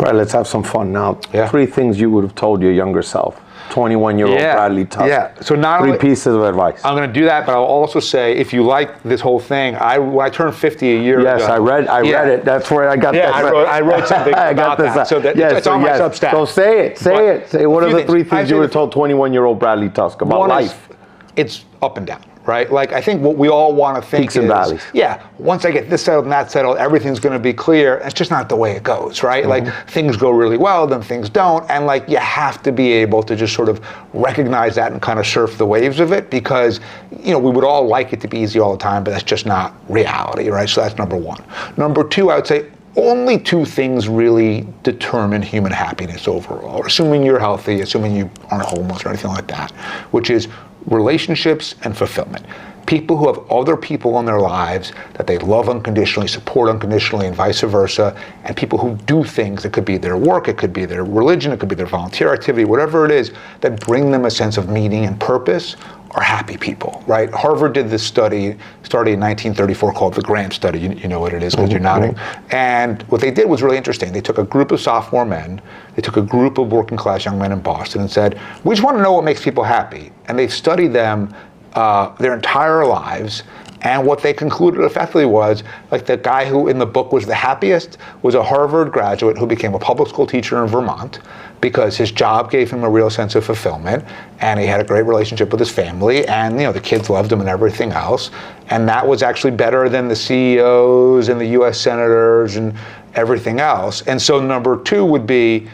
Right, let's have some fun now. Yeah. 3 things you would have told your younger self. 21-year-old Bradley Tusk. Yeah. So not 3 only, pieces of advice. I'm going to do that, but I'll also say, if you like this whole thing, when I turned 50 a year ago. Yes, I read it. That's where I got that. I wrote something about that. So it's on my Substack. So say it. Say what are the 3 things you would have told 21-year-old Bradley Tusk about life? It's up and down. Right? Like, I think what we all want to think Peaks and valleys. Yeah, once I get this settled and that settled, everything's going to be clear. It's just not the way it goes, right? Like, things go really well, then things don't. And like, you have to be able to just sort of recognize that and kind of surf the waves of it, because, we would all like it to be easy all the time, but that's just not reality, right? So that's number 1. Number 2, I would say, only 2 things really determine human happiness overall, assuming you're healthy, assuming you aren't homeless or anything like that, which is relationships and fulfillment. People who have other people in their lives that they love unconditionally, support unconditionally, and vice versa, and people who do things, it could be their work, it could be their religion, it could be their volunteer activity, whatever it is, that bring them a sense of meaning and purpose, are happy people, right? Harvard did this study, started in 1934, called the Grant Study. You know what it is because you're nodding. And what they did was really interesting. They took a group of sophomore men, they took a group of working class young men in Boston and said, we just want to know what makes people happy. And they studied them their entire lives. And what they concluded effectively was, like, the guy who in the book was the happiest was a Harvard graduate who became a public school teacher in Vermont because his job gave him a real sense of fulfillment, and he had a great relationship with his family, and the kids loved him and everything else. And that was actually better than the CEOs and the US senators and everything else. And so number 2 would be,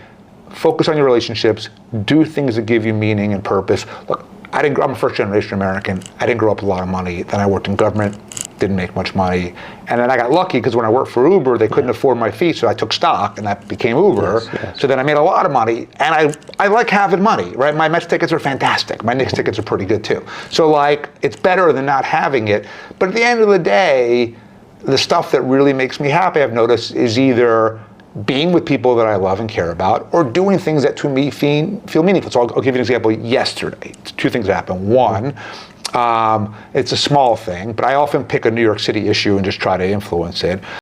focus on your relationships, do things that give you meaning and purpose. Look, I'm a first-generation American. I didn't grow up with a lot of money. Then I worked in government, didn't make much money. And then I got lucky because when I worked for Uber, they couldn't afford my fee, so I took stock, and that became Uber. Yes. So then I made a lot of money, and I like having money, right? My Mets tickets are fantastic. My Knicks tickets are pretty good, too. So, like, it's better than not having it. But at the end of the day, the stuff that really makes me happy, I've noticed, is either being with people that I love and care about, or doing things that to me feel meaningful. So I'll give you an example. Yesterday, 2 things happened. 1, it's a small thing, but I often pick a New York City issue and just try to influence it.